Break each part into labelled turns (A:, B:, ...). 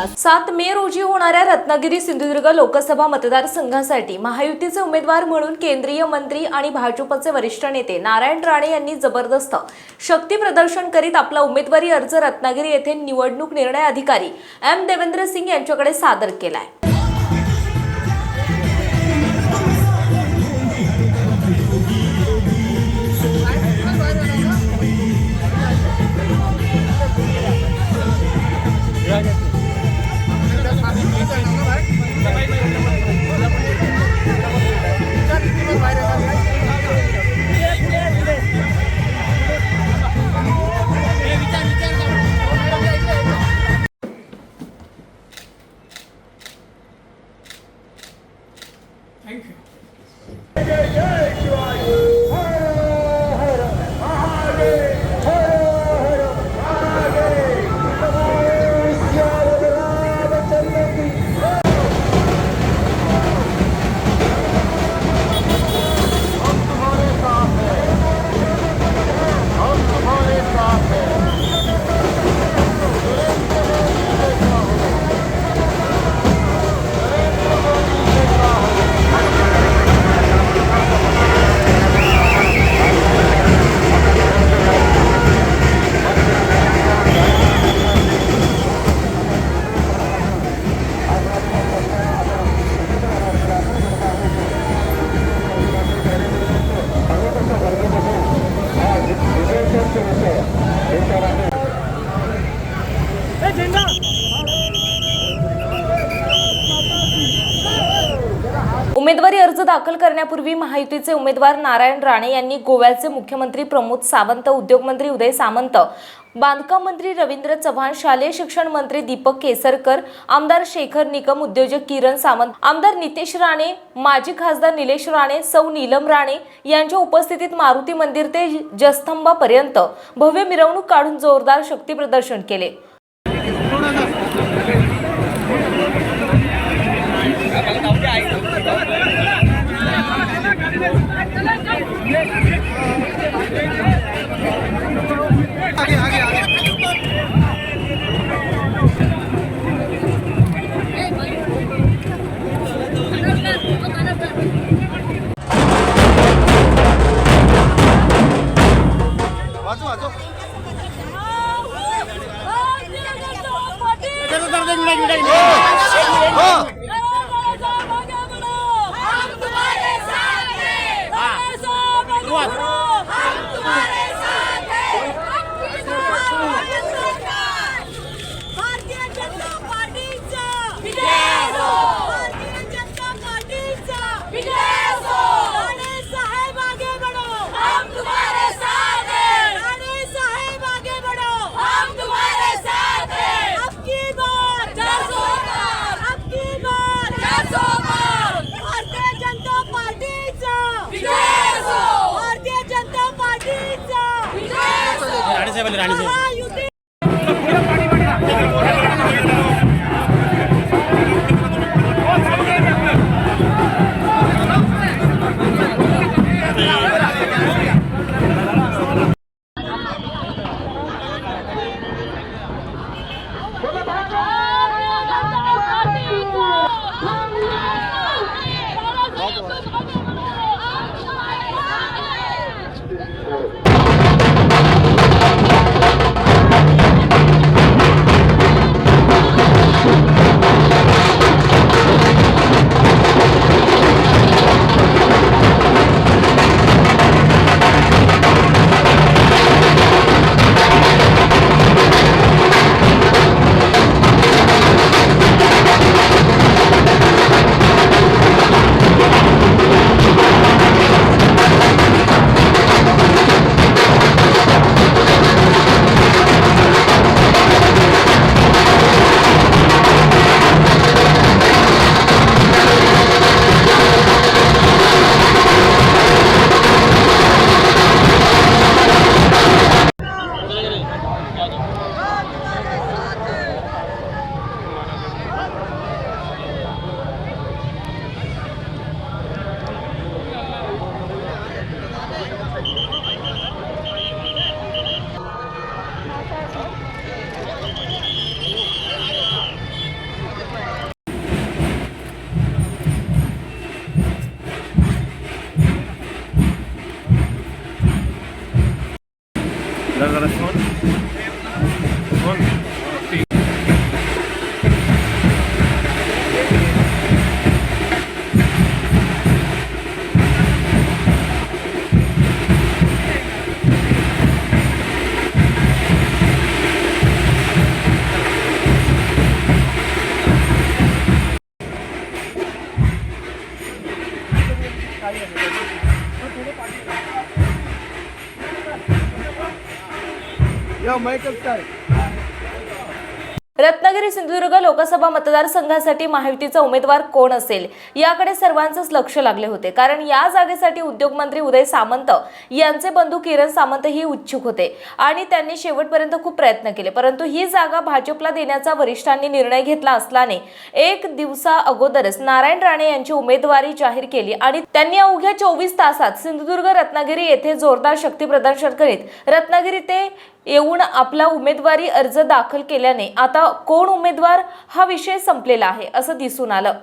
A: 7 मे रोजी होणाऱ्या रत्नागिरी सिंधुदुर्ग लोकसभा मतदारसंघासाठी महायुतीचे उमेदवार म्हणून केंद्रीय मंत्री आणि भाजपचे वरिष्ठ नेते नारायण राणे यांनी जबरदस्त शक्ती प्रदर्शन करीत आपला उमेदवारी अर्ज रत्नागिरी येथे निवडणूक निर्णय अधिकारी एम देवेंद्र सिंग यांच्याकडे सादर केलाय।
B: Thank you.
A: उमेदवारी अर्ज दाखल करण्यापूर्वी महायुतीचे उमेदवार नारायण राणे यांनी गोव्याचे मुख्यमंत्री प्रमोद सावंत, उद्योगमंत्री उदय सामंत, बांधकाम मंत्री रवींद्र चव्हाण, शालेय शिक्षण मंत्री दीपक केसरकर, आमदार शेखर निकम, उद्योजक किरण सावंत, आमदार नितेश राणे, माजी खासदार निलेश राणे, सौ नीलम राणे यांच्या उपस्थितीत मारुती मंदिर ते जयस्तंभापर्यंत भव्य मिरवणूक काढून जोरदार शक्ती प्रदर्शन केले।
B: जरा सोन सोन
C: या माईकच काय
A: रत्नागिरी सिंधुदुर्ग लोकसभा मतदारसंघासाठी महायुतीचा उमेदवार कोण असेल याकडे सर्वांचंच लक्ष लागले होते, कारण या जागेसाठी उद्योगमंत्री उदय सामंत यांचे बंधू किरण सामंत ही इच्छुक होते आणि त्यांनी शेवटपर्यंत खूप प्रयत्न केले, परंतु ही जागा भाजपला देण्याचा वरिष्ठांनी निर्णय घेतला असल्याने एक दिवसा अगोदरच नारायण राणे यांची उमेदवारी जाहीर केली आणि त्यांनी अवघ्या 24 तासात सिंधुदुर्ग रत्नागिरी येथे जोरदार शक्ती प्रदर्शन करीत रत्नागिरी ते येऊन आपला उमेदवारी अर्ज दाखल केल्याने आता कोण उमेदवार हा विषय संपलेला आहे असं दिसून आलं।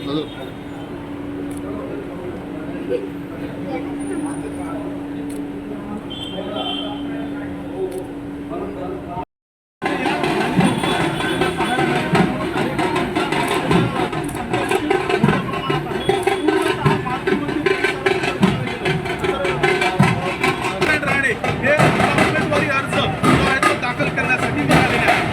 C: हॅलो
B: राणे हे उमेदवारी अर्ज दाखल करण्यासाठी निघालेले आहेत।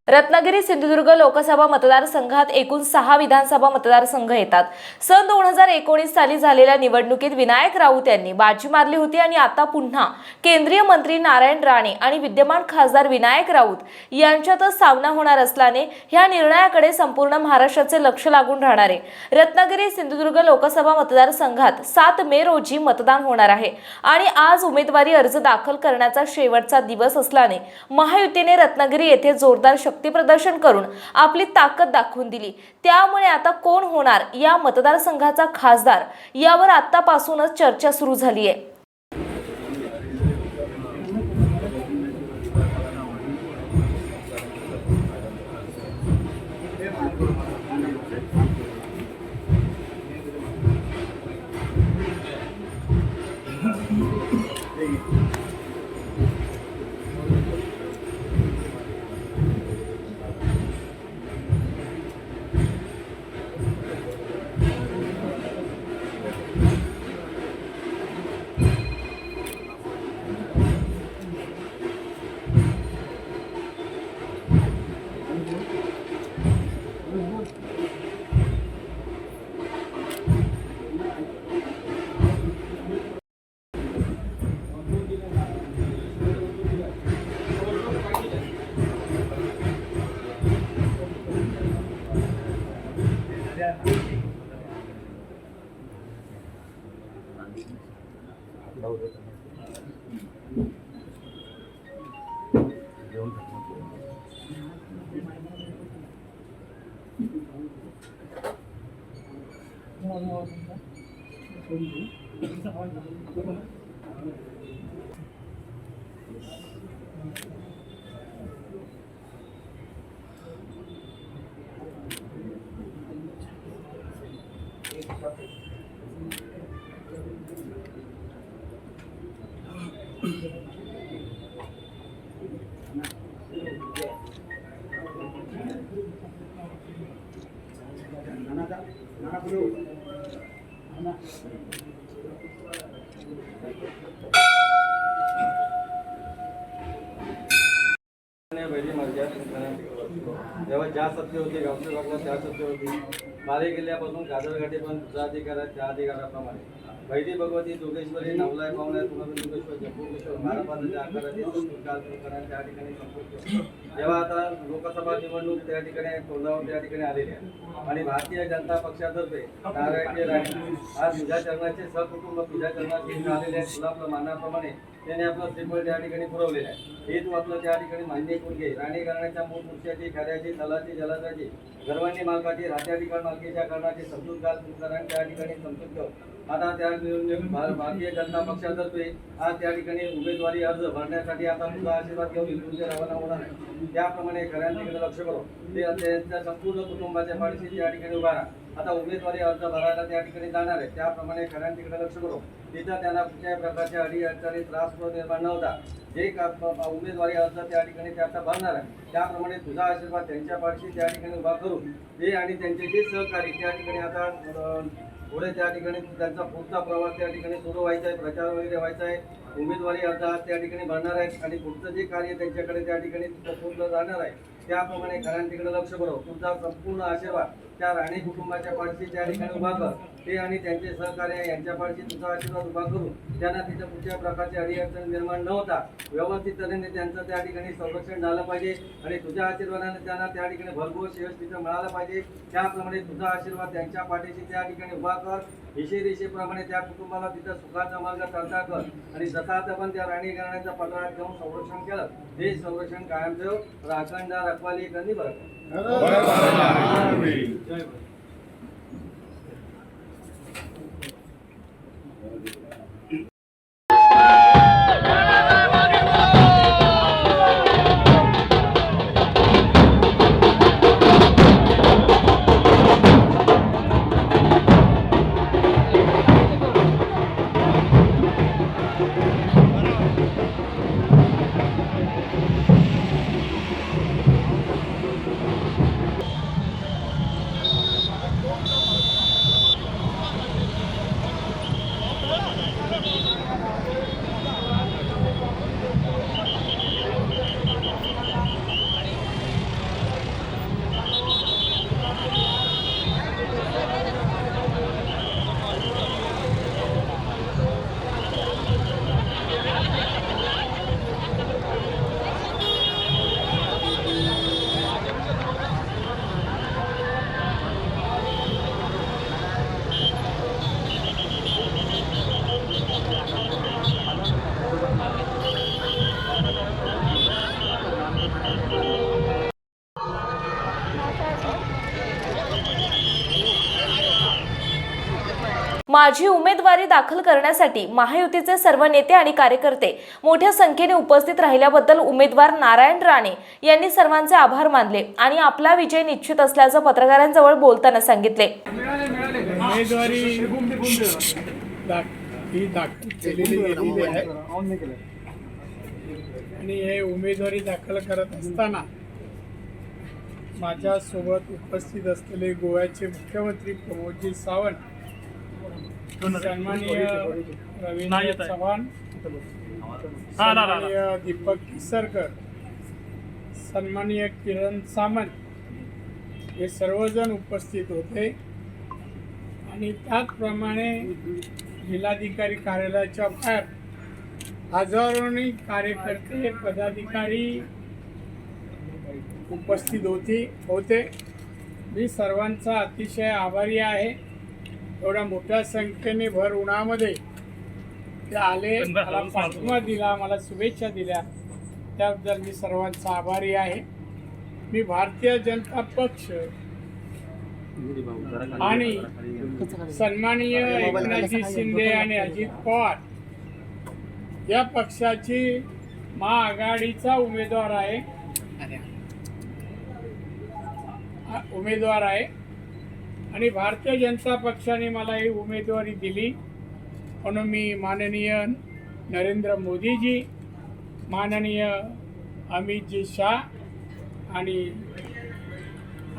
A: रत्नागिरी सिंधुदुर्ग लोकसभा मतदारसंघात एकूण 6 विधानसभा मतदारसंघ येतात. सन 2019 साली झालेल्या निवडणुकीत विनायक राऊत यांनी बाजी मारली होती आणि आता पुन्हा केंद्रीय मंत्री नारायण राणे आणि विद्यमान खासदार विनायक राऊत यांच्यातच सामना होणार असल्याने ह्या निर्णयाकडे संपूर्ण महाराष्ट्राचे लक्ष लागून राहणार आहे. रत्नागिरी सिंधुदुर्ग लोकसभा मतदारसंघात 7 मे रोजी मतदान होणार आहे आणि आज उमेदवारी अर्ज दाखल करण्याचा शेवटचा दिवस असल्याने महायुतीने रत्नागिरी येथे जोरदार शक्ती प्रदर्शन करून आपली ताकद दाखवून दिली. त्यामुळे आता कोण होणार या मतदारसंघाचा खासदार यावर आतापासूनच चर्चा सुरू झाली आहे.
C: जेव्हा ज्या सत्य होती गावचे भागला त्या सत्य होती मारे किल्ल्यापासून काजरघाटी पण तुझा अधिकार आहे त्या अधिकाराप्रमाणे वैदी भगवती जोगेश्वरी नवलाय पावलाय पुनर्योगेश्वर जम्बुकेश्वर महाराजांच्या आकाराचे त्या ठिकाणी संपूर्ण जेव्हा आता लोकसभा निवडणूक त्या ठिकाणी तोंडावर त्या ठिकाणी आलेली आहे आणि भारतीय जनता पक्षातर्फे नारायण राणे आज तुझ्या चरणाचे सहकुटुंब तुझ्या चरणाचे आलेले आहेत. तुला आपल्या मानाप्रमाणे त्याने आपलं श्रीफळ त्या ठिकाणी पुरवलेलं आहे. हे तू आपलं त्या ठिकाणी मान्य करून घे. राणे घराण्याच्या मूळ पुरुषाची खऱ्याची तलाची जलाची गर्वांनी मालकाची राहत्या ठिकाण मालकीच्या कारणाची समजूत घाल तुमकरांनी त्या ठिकाणी समजूत ठेव. आता त्या भारतीय जनता पक्षातर्फे आज त्या ठिकाणी उमेदवारी अर्ज भरण्यासाठी आता तुझा आशीर्वाद घेऊन इथून रवाना होणार आहे. त्याप्रमाणे खऱ्यांकडे लक्ष करू ते त्यांच्या संपूर्ण कुटुंबाच्या पाठीशी त्या ठिकाणी उभा राहा. आता उमेदवारी अर्ज भरायला त्या ठिकाणी जाणार आहे. त्याप्रमाणे खऱ्यांकडे लक्ष करू तिथं त्यांना कुठल्याही प्रकारच्या अडीअडचणी त्रास निर्माण नव्हता. जे उमेदवारी अर्ज त्या ठिकाणी त्याचा भरणार आहे त्याप्रमाणे तुझा आशीर्वाद त्यांच्या पाठीशी त्या ठिकाणी उभा करू ते आणि त्यांचे जे सहकारी त्या ठिकाणी आता पुढे त्या ठिकाणी त्यांचा पुढचा प्रवास त्या ठिकाणी सुरू व्हायचा आहे. प्रचार वगैरे व्हायचा आहे. उमेदवारी अर्ज त्या ठिकाणी भरणार आहेत आणि पुढचं जे कार्य त्यांच्याकडे त्या ठिकाणी पूर्ण जाणार आहे त्याप्रमाणे खऱ्यांकडे लक्ष करू. तुमचा संपूर्ण आशीर्वाद त्या राणे कुटुंबाच्या पाठीशी त्या ठिकाणी उभा कर ते आणि त्यांचे सहकार्य यांच्या पाठीशी तुझा आशीर्वाद उभा करू त्यांना तिथं कुठल्या प्रकारची अडीअडचण निर्माण न होता व्यवस्थित तऱ्हेने त्यांचं त्या ठिकाणी संरक्षण झालं पाहिजे आणि तुझ्या आशीर्वादाने त्यांना त्या ठिकाणी भरघोस यश तिथं मिळालं पाहिजे. त्याप्रमाणे तुझा आशीर्वाद त्यांच्या पाठीशी त्या ठिकाणी उभा कर. दिशेप्रमाणे त्या कुटुंबाला तिथं सुखाचा मार्ग करता कर आणि जसा आता पण त्या राणी घराण्याचा पत्रात घेऊन संरक्षण केलं ते संरक्षण कायम ठेव. राखण रखवाली कधी बरं.
A: माझी उमेदवारी दाखल करण्यासाठी महायुतीचे सर्व नेते आणि कार्यकर्ते मोठ्या संख्येने उपस्थित राहिल्याबद्दल उमेदवार नारायण राणे यांनी सर्वांचे आभार मानले आणि आपला विजय निश्चित असल्याचं पत्रकारांजवळ बोलताना सांगितले.
D: उमेदवारी ही दाखल केलेली गेलेली आहे आणि हे उमेदवारी दाखल करत असताना माझ्यासोबत उपस्थित असलेले गोव्याचे मुख्यमंत्री प्रमोदजी सावंत, सन्माननीय रवींद्र चव्हाण, सन्माननीय दीपक केसरकर, सन्माननीय किरण सामंत हे सर्वजण उपस्थित होते आणि त्याचप्रमाणे जिल्हाधिकारी कार्यालयाच्या बाहेर हजारोनी कार्यकर्ते पदाधिकारी उपस्थित होते. मी सर्वांचा अतिशय आभारी आहे. एवढ्या मोठ्या संख्येने भर उन्हामध्ये ते आले, मला पाठिंबा दिला, मला शुभेच्छा दिल्या, त्याबद्दल मी सर्वांचा आभारी आहे. मी भारतीय जनता पक्ष आणि सन्माननीय एकनाथजी शिंदे आणि अजित पवार या पक्षाची महाआघाडीचा उमेदवार आहे आणि भारतीय जनता पक्षाने मला ही उमेदवारी दिली म्हणून मी माननीय नरेंद्र मोदीजी, माननीय अमितजी शाह आणि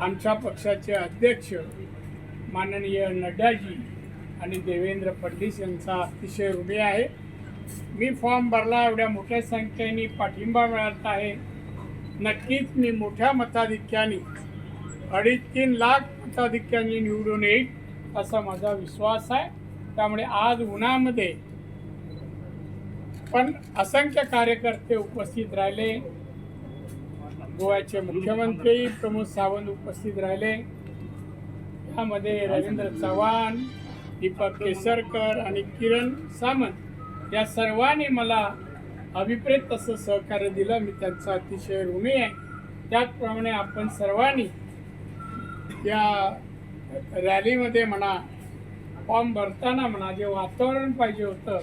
D: आमच्या पक्षाचे अध्यक्ष माननीय नड्डाजी आणि देवेंद्र फडणवीस यांचा अतिशय ऋणी आहे. मी फॉर्म भरला, एवढ्या मोठ्या संख्येने पाठिंबा मिळत आहे. नक्कीच मी मोठ्या मताधिक्याने 2.5-3 लाख मताधिक्याने निवडून येईल असा माझा विश्वास आहे. त्यामुळे आज उन्हामध्ये पण असंख्य कार्यकर्ते उपस्थित राहिले. गोव्याचे मुख्यमंत्री प्रमोद सावंत उपस्थित राहिले. त्यामध्ये रवींद्र चव्हाण, दीपक केसरकर आणि किरण सामंत या सर्वांनी मला अभिप्रेत असं सहकार्य दिलं. मी त्यांचा अतिशय ऋणी आहे. त्याचप्रमाणे आपण सर्वांनी या रॅलीमध्ये म्हणा, फॉर्म भरताना म्हणा, जे वातावरण पाहिजे होतं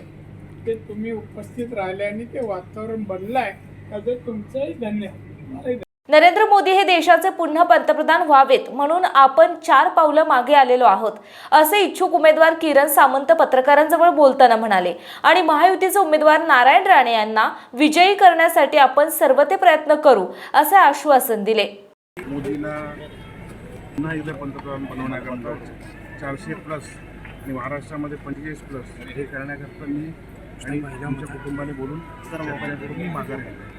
D: ते तुम्ही उपस्थित राहिल्याने ते वातावरण बनलं आहे. त्याचे तुमचंही धन्यवाद.
A: नरेंद्र मोदी हे देशाचे पुन्हा पंतप्रधान व्हावेत म्हणून आपण 4 पावलं मागे आलेलो आहोत असे इच्छुक उमेदवार किरण सामंत पत्रकारांजवळ बोलताना म्हणाले आणि महायुतीचे उमेदवार नारायण राणे यांना विजयी करण्यासाठी आपण सर्व ते प्रयत्न करू असे आश्वासन दिले.
B: मोदींना पुन्हा एकदा पंतप्रधान बनवण्याकरता 400+ आणि महाराष्ट्रामध्ये 45+ हे करण्याकरता मी आणि आमच्या कुटुंबाने बोलून सर्व लोकांकडून मी माघार घेतली.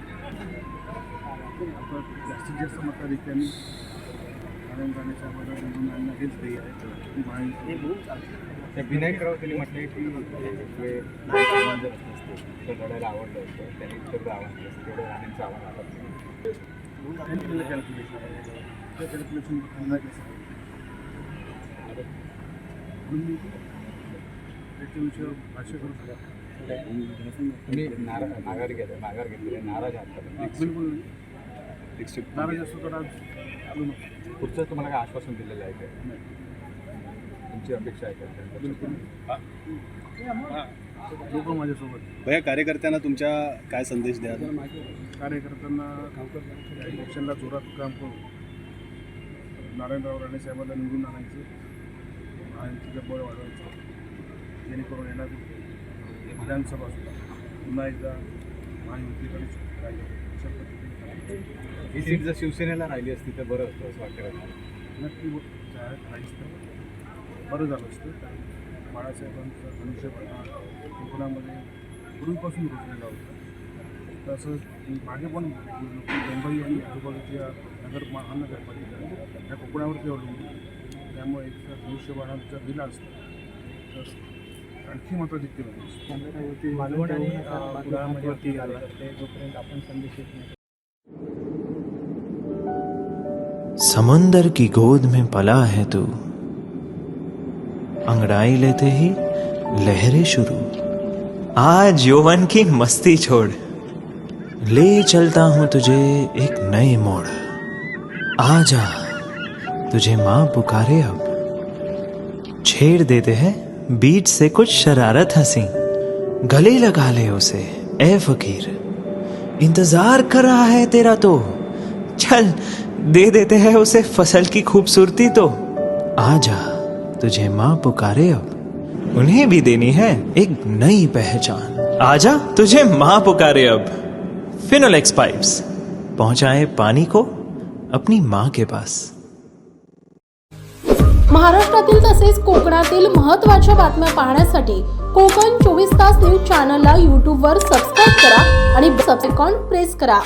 B: जास्तीत जास्त मताधिक्यांनी नारायण राणेच्या निवडून आणणं हेच ध्येय आहे.
C: विनायक राऊत त्यांनी म्हटलं की आव्हान जर असतं तर लढायला आवडलं असतं, त्यांनी तेवढं आव्हान केलं असतं, तेवढं राणेंचं आव्हान आलं.
B: त्यांनी केलं कॅल्क्युलेशन, त्या कॅल्क्युलेशन म्हणून मी त्याच्या विषयावर भाष्य करू शकतो.
C: तुम्ही माघार घेतले, नाराज आहात?
B: बिलकुल नाराज असतो तर आज आलो ना.
C: पुढचं तुम्हाला काय आश्वासन दिलेलं आहे का? तुमची अपेक्षा आहे का?
B: बिलकुल लोक माझ्यासोबत.
E: भैया, कार्यकर्त्यांना तुमच्या काय संदेश द्या?
B: कार्यकर्त्यांना इलेक्शनला जोरात काम करू, नारायणराव राणे साहेबांना निवडून आणायचे आणि तिचं बळ वाढवायचं, जेणेकरून येणार विधानसभा सुद्धा पुन्हा एकदा महायुतीकडे राहील. अशा पद्धतीने
C: ही सीट जर शिवसेनेला राहिली असती तर बरं असतं असं वाटतं.
B: नक्की राहील तर बरं झालं असतं. कारण बाळासाहेबांचा धनुष्यबाण कोकणामध्ये पूर्वीपासून रुजलेला होता. तसंच मागे पण मुंबई आणि आजूबाजूच्या महानगरपालिका या कोकणावरती अवलंबून, त्यामुळे एक धनुष्यबाणाचा दिला असतं तर आणखी मताधिक्य
D: मालवण आणि पुण्यामध्ये जोपर्यंत आपण संदेश येत नाही.
F: समंदर की गोद में पला है तू, अंगड़ाई लेते ही लहरें शुरू, आज यौवन की मस्ती छोड़, ले चलता हूं तुझे एक नए मोड़, आजा तुझे माँ पुकारे अब, छेड़ देते हैं बीच से कुछ शरारत हंसी, गले लगा ले उसे ए फकीर, इंतजार कर रहा है तेरा तो, चल दे देते हैं उसे फसल की खूबसूरती तो। आजा तुझे माँ पुकारे अब, उन्हें भी देनी है एक नई पहचान। आजा तुझे माँ पुकारे अब। फिनोलेक्स पाइप्स पहुंचाए पानी को अपनी माँ के पास।
G: महाराष्ट्रातील तसेच कोकणातील महत्त्वाच्या बातम्या पाहण्यासाठी कोकण 24 तास न्यूज चॅनलला यूट्यूबवर सबस्क्राईब करा आणि बेल आयकॉन प्रेस करा।